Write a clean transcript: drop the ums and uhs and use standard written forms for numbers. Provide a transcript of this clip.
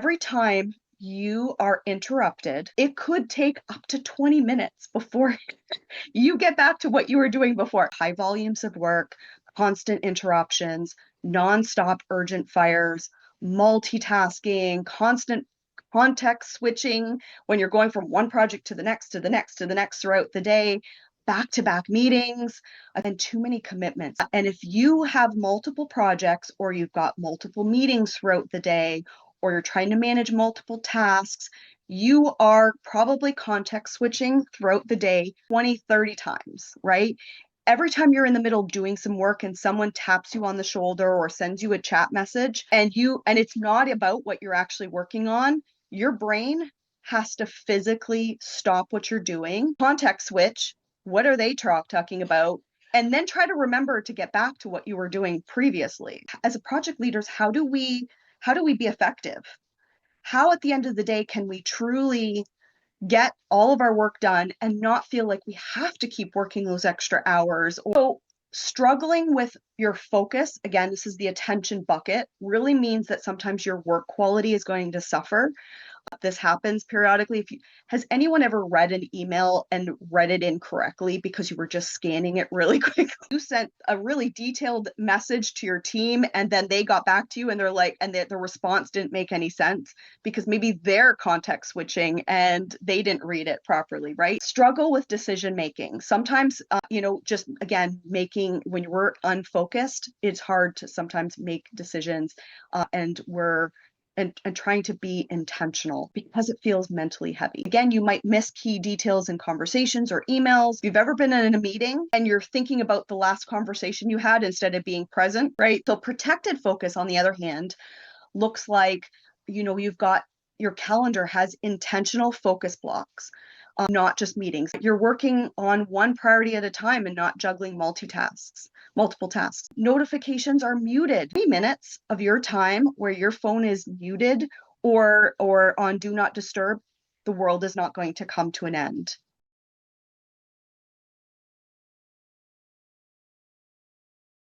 every time you are interrupted, it could take up to 20 minutes before you get back to what you were doing before. High volumes of work, constant interruptions, nonstop urgent fires, multitasking, constant context switching when you're going from one project to the next, to the next, to the next throughout the day, back-to-back meetings, and too many commitments. And if you have multiple projects or you've got multiple meetings throughout the day, or you're trying to manage multiple tasks, you are probably context switching throughout the day 20, 30 times, right? Every time you're in the middle of doing some work and someone taps you on the shoulder or sends you a chat message and it's not about what you're actually working on, your brain has to physically stop what you're doing, context switch, what are they talking about? And then try to remember to get back to what you were doing previously. As a project leaders, how do we be effective? How at the end of the day can we truly get all of our work done and not feel like we have to keep working those extra hours? So struggling with your focus, again, this is the attention bucket, really means that sometimes your work quality is going to suffer. This happens periodically. Has anyone ever read an email and read it incorrectly because you were just scanning it really quickly? You sent a really detailed message to your team and then they got back to you and they're like, and the response didn't make any sense because maybe they're context switching and they didn't read it properly, right? Struggle with decision making. Sometimes, just again, when we're unfocused, it's hard to sometimes make decisions and trying to be intentional because it feels mentally heavy. Again, you might miss key details in conversations or emails. If you've ever been in a meeting and you're thinking about the last conversation you had instead of being present, right? So protected focus, on the other hand, looks like, you've got your calendar has intentional focus blocks, not just meetings. You're working on one priority at a time and not juggling multiple tasks. Notifications are muted. 3 minutes of your time where your phone is muted or on do not disturb, the world is not going to come to an end.